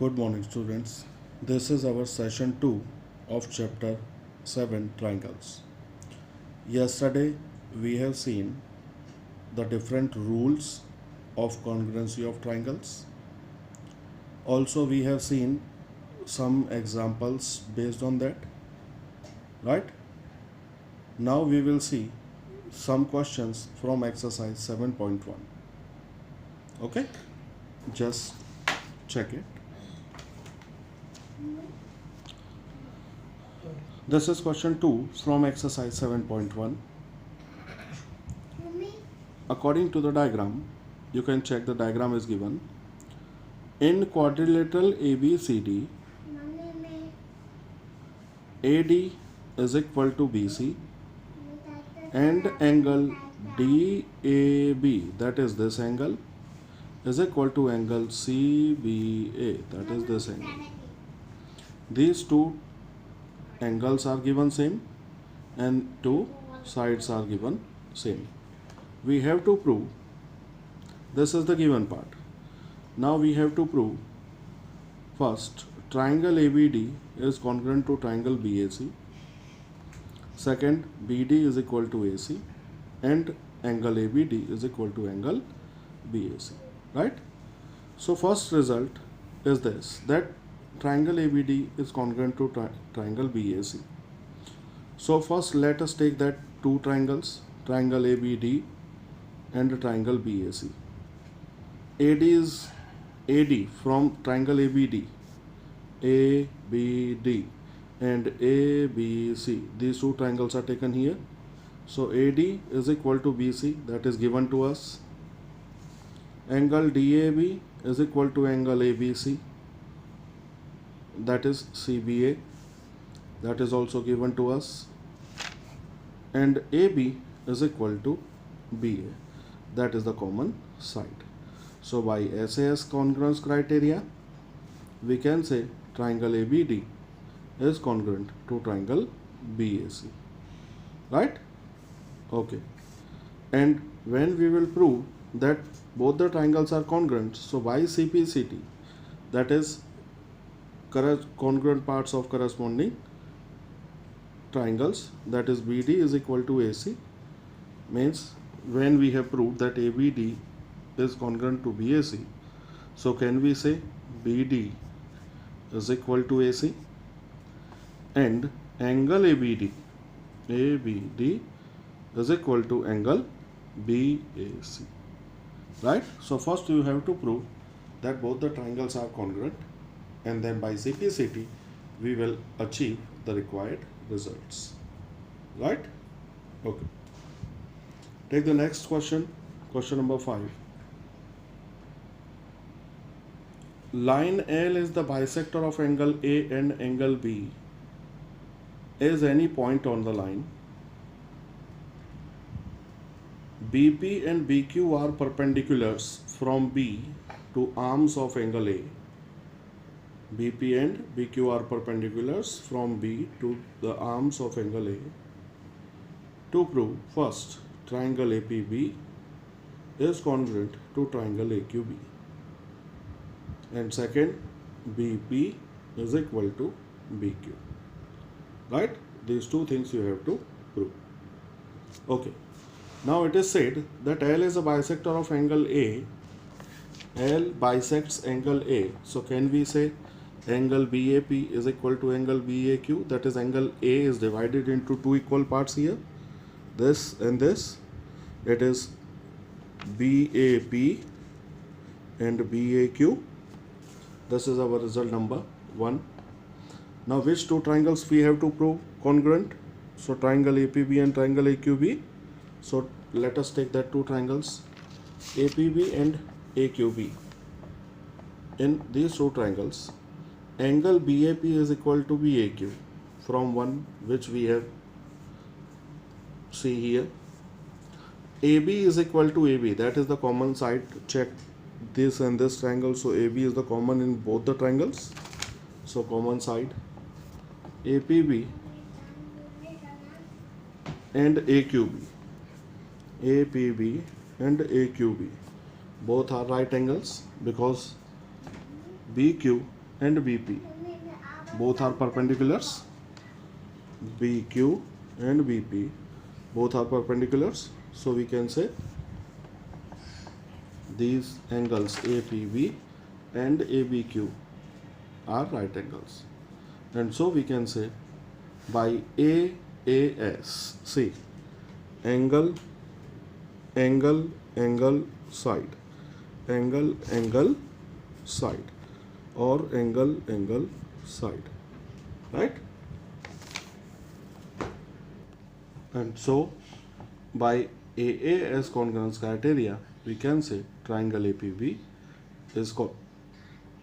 Good morning, students. This is our session 2 of chapter 7 Triangles. Yesterday, we have seen the different rules of congruency of triangles. Also, we have seen some examples based on that, right? Now, we will see some questions from exercise 7.1. Okay? Just check it. This is question 2 from exercise 7.1. According to the diagram, you can check the diagram is given. In quadrilateral ABCD, AD is equal to BC and angle DAB, that is this angle, is equal to angle CBA, that is this angle. These two angles are given same and two sides are given same. We have to prove, this is the given part. Now we have to prove first triangle ABD is congruent to triangle BAC. Second, BD is equal to AC and angle ABD is equal to angle BAC, right? So first result is this, that triangle ABD is congruent to triangle BAC. So first let us take that two triangles, triangle ABD and triangle BAC. AD is AD from triangle ABD, ABD and ABC. These two triangles are taken here. So AD is equal to BC, that is given to us. Angle DAB is equal to angle ABC, that is CBA, that is also given to us. And AB is equal to BA, that is the common side. So by SAS congruence criteria, we can say triangle ABD is congruent to triangle BAC, right? Okay. And when we will prove that both the triangles are congruent, so by CPCT, that is congruent parts of corresponding triangles, that is BD is equal to AC, means when we have proved that ABD is congruent to BAC, so can we say BD is equal to AC and angle ABD is equal to angle BAC, right? So first you have to prove that both the triangles are congruent, and then by CPCT we will achieve the required results, right? Okay. Take the next question, question number 5. Line L is the bisector of angle A and angle B. Is any point on the line. BP and BQ are perpendiculars from B to arms of angle A. BP and BQ are perpendiculars from B to the arms of angle A. To prove, first, triangle APB is congruent to triangle AQB. And second, BP is equal to BQ. Right? These two things you have to prove. Okay. Now it is said that L is a bisector of angle A. L bisects angle A. So can we say angle BAP is equal to angle BAQ? That is, angle A is divided into two equal parts here. This and this. It is BAP and BAQ. This is our result number 1. Now which two triangles we have to prove congruent? So triangle APB and triangle AQB. So let us take that two triangles, APB and AQB. In these two triangles, angle BAP is equal to BAQ from one which we have see here. AB is equal to AB, that is the common side. Check this and this triangle, so AB is the common in both the triangles. So common side, APB and AQB. APB and AQB both are right angles because BQ and BP. Both are perpendiculars. BQ and BP both are perpendiculars. So we can say these angles APB and ABQ are right angles. And so we can say by AAS, see, angle, angle, angle, side, angle, angle, side, or angle, angle, side, right? And so by AAS congruence criteria, we can say triangle APB is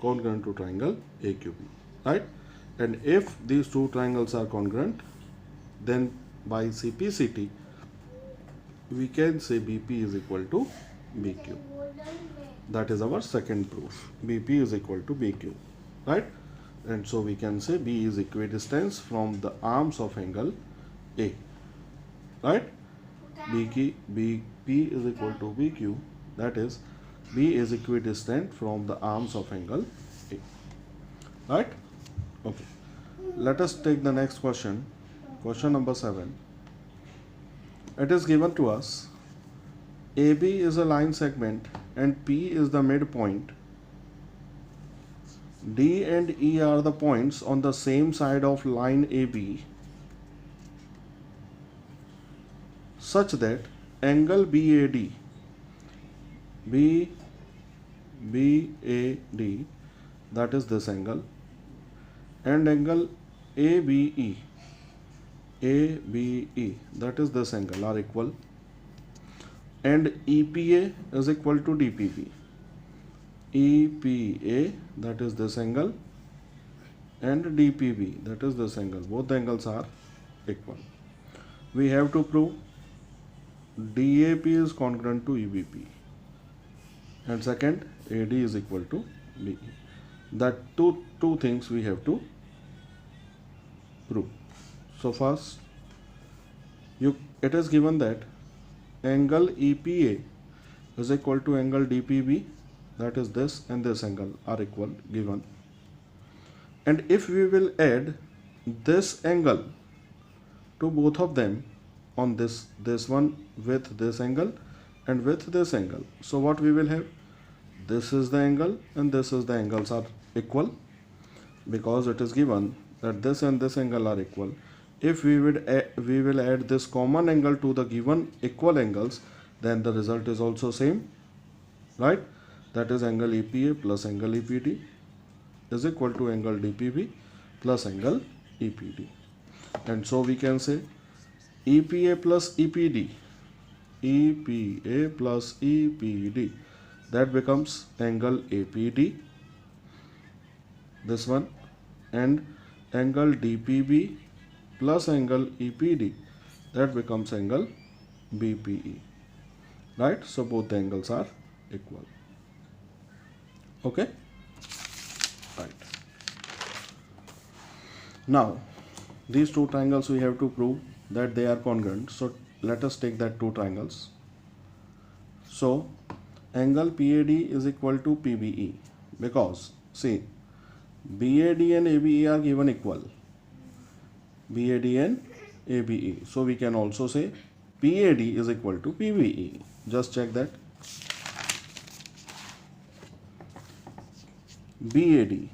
congruent to triangle AQB, right? And if these two triangles are congruent, then by CPCT, we can say BP is equal to BQ. That is our second proof. BP is equal to BQ, right? And so we can say B is equidistant from the arms of angle A, right? BP is equal to BQ, that is B is equidistant from the arms of angle A, right? Okay. Let us take the next question. Question number 7. It is given to us AB is a line segment and P is the midpoint. D and E are the points on the same side of line AB such that angle BAD that is this angle, and angle ABE that is this angle are equal, and EPA is equal to DPB. EPA that is this angle and DPB that is this angle. Both the angles are equal. We have to prove DAP is congruent to EBP, and second AD is equal to BE. That two things we have to prove. So first, it is given that angle EPA is equal to angle DPB, that is this and this angle are equal, given. And if we will add this angle to both of them on this one with this angle and with this angle, so what we will have, this is the angle and this is the angles are equal, because it is given that this and this angle are equal. If we will add this common angle to the given equal angles, then the result is also same, right? That is angle EPA plus angle EPD is equal to angle DPB plus angle EPD. And so we can say EPA plus EPD, that becomes angle APD, this one, and angle DPB plus angle EPD, that becomes angle BPE, right? So both the angles are equal. Okay, right. Now these two triangles we have to prove that they are congruent. So let us take that two triangles. So angle PAD is equal to PBE, because see, BAD and ABE are given equal, BAD and ABE. So we can also say PAD is equal to PBE. Just check that. BAD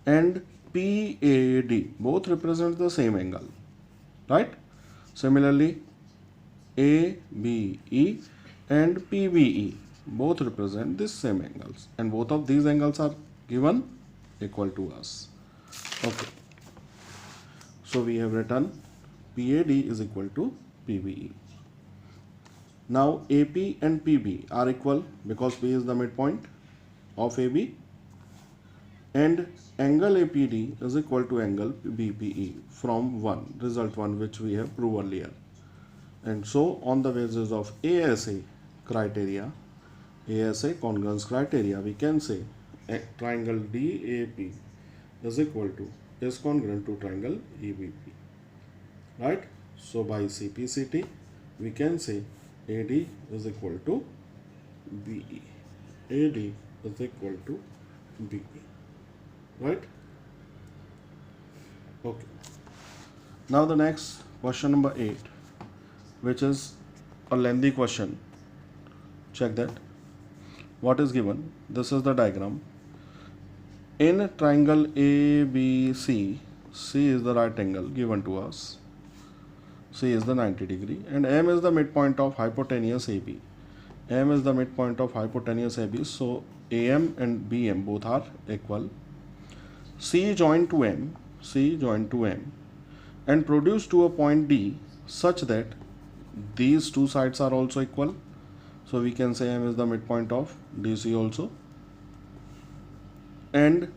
and PAD both represent the same angle, right? Similarly, ABE and PBE both represent this same angles, and both of these angles are given equal to us. Okay, so we have written PAD is equal to PBE. Now AP and PB are equal because P is the midpoint of AB, and angle APD is equal to angle BPE from result 1, which we have proved earlier. And so on the basis of ASA criteria, ASA congruence criteria, we can say triangle DAP is congruent to triangle EBP, right? So by CPCT we can say AD is equal to BE, AD is equal to BP. Right? Okay. Now the next question number 8, which is a lengthy question. Check that. What is given? This is the diagram. In triangle ABC, C is the right angle given to us. C is the 90 degree and M is the midpoint of hypotenuse AB. M is the midpoint of hypotenuse AB. So AM and BM both are equal. C joined to M, C joined to M and produce to a point D such that these two sides are also equal. So we can say M is the midpoint of DC also. And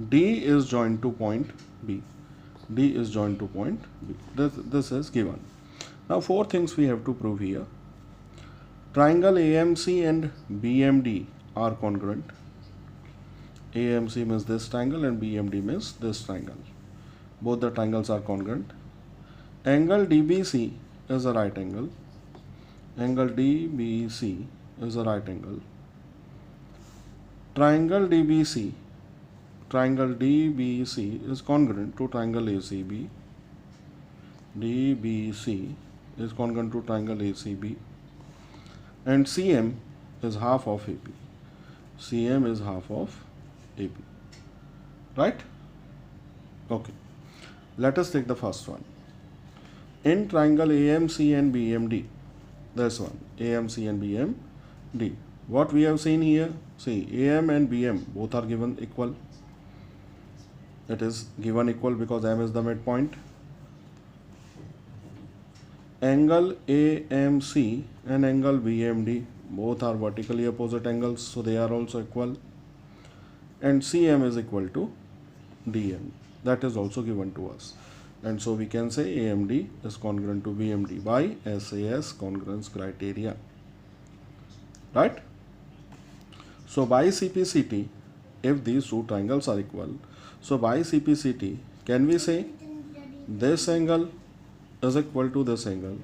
D is joined to point B. D is joined to point B. This is given. Now 4 things we have to prove here. Triangle AMC and BMD are congruent. AMC means this triangle and BMD means this triangle. Both the triangles are congruent. Angle DBC is a right angle. Angle DBC is a right angle. Triangle DBC is congruent to triangle ACB. DBC is congruent to triangle ACB. And CM is half of AP. CM is half of AP. Right? Okay. Let us take the first one. In triangle AMC and BMD, this one, AMC and BMD. What we have seen here, see, AM and BM both are given equal. It is given equal because M is the midpoint. Angle AMC and angle BMD both are vertically opposite angles, so they are also equal. And CM is equal to DM. That is also given to us. And so we can say AMD is congruent to BMD by SAS congruence criteria. Right? So by CPCT, if these two triangles are equal, so by CPCT, can we say this angle is equal to this angle,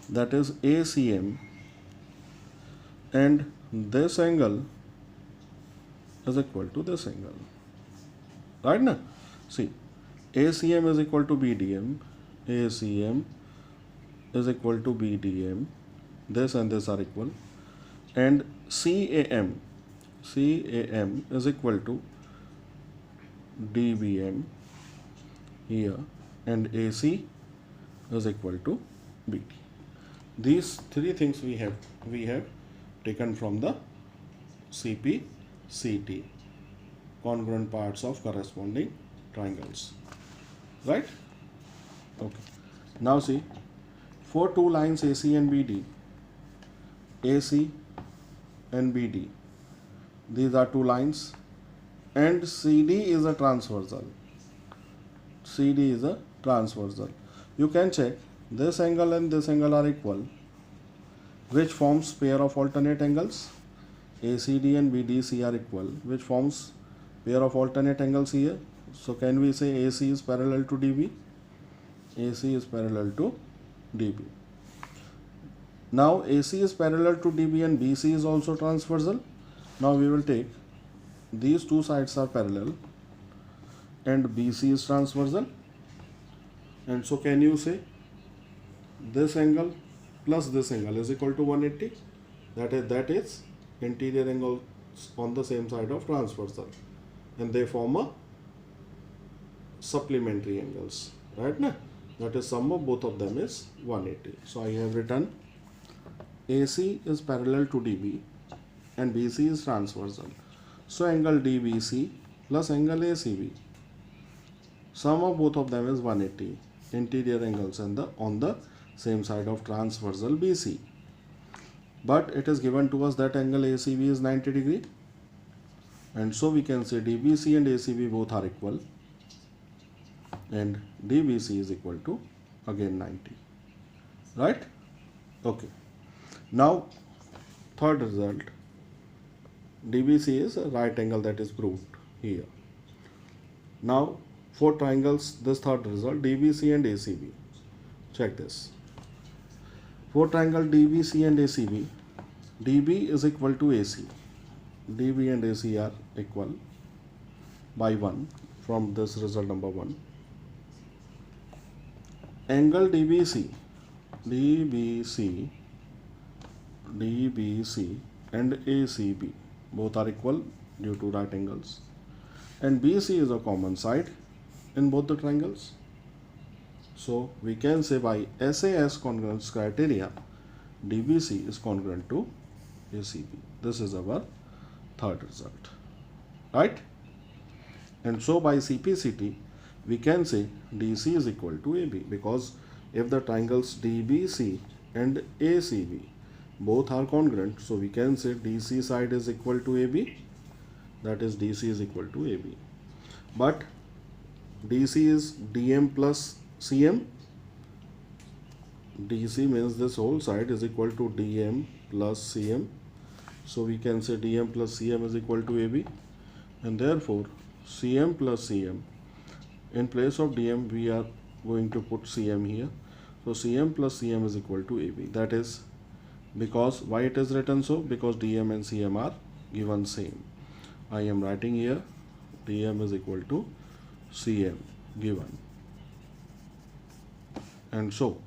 that is ACM, and this angle is equal to this angle. Right now? See, ACM is equal to BDM, ACM is equal to BDM, this and this are equal, and CAM is equal to DBM here, and AC is equal to BD. These 3 things we have taken from the CPCT, congruent parts of corresponding triangles. Right? Okay. Now see, for 2 lines AC and BD, AC and BD, these are 2 lines, and CD is a transversal. CD is a transversal. You can check this angle and this angle are equal, which forms pair of alternate angles. ACD and BDC are equal, which forms pair of alternate angles here. So can we say AC is parallel to DB? AC is parallel to DB. Now AC is parallel to DB and BC is also transversal. Now we will take these 2 sides are parallel and BC is transversal. And so can you say this angle plus this angle is equal to 180? That is interior angles on the same side of transversal, and they form a supplementary angles. Right now? That is sum of both of them is 180. So I have written AC is parallel to DB and BC is transversal. So angle DBC plus angle ACB, sum of both of them is 180, interior angles and on the same side of transversal BC. But it is given to us that angle ACB is 90 degree, and so we can say DBC and ACB both are equal, and DBC is equal to again 90. Right? Okay. Now third result, DBC is a right angle, that is proved here. Now for triangles, this third result, DBC and ACB. Check this. For triangle DBC and ACB, DB is equal to AC. DB and AC are equal by 1 from this result number 1. Angle DBC, DBC, DBC and ACB both are equal due to right angles, and BC is a common side in both the triangles. So we can say by SAS congruence criteria, DBC is congruent to ACB. This is our third result, right? And so by CPCT, we can say DC is equal to AB, because if the triangles DBC and ACB both are congruent, so we can say DC side is equal to AB, that is DC is equal to AB. But DC is DM plus CM. DC means this whole side is equal to DM plus CM. So we can say DM plus CM is equal to AB, and therefore CM plus CM, in place of DM we are going to put CM here. So CM plus CM is equal to AB. That is because, why it is written so? Because DM and CM are given same. I am writing here DM is equal to CM given. And so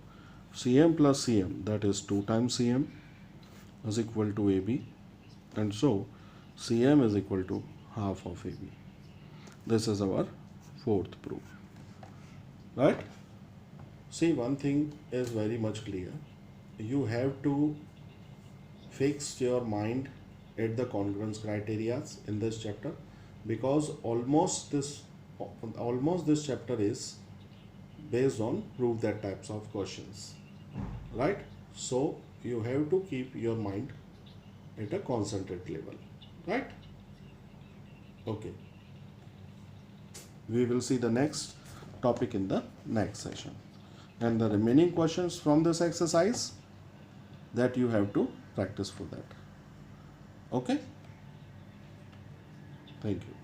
CM plus CM, that is 2 times CM, is equal to AB, and so CM is equal to half of AB. This is our fourth proof, right? See, one thing is very much clear. You have to fix your mind at the congruence criteria in this chapter, because almost this chapter is based on prove that types of questions, right? So you have to keep your mind at a concentrate level, right? Okay, we will see the next topic in the next session, and the remaining questions from this exercise that you have to practice for that. Okay, thank you.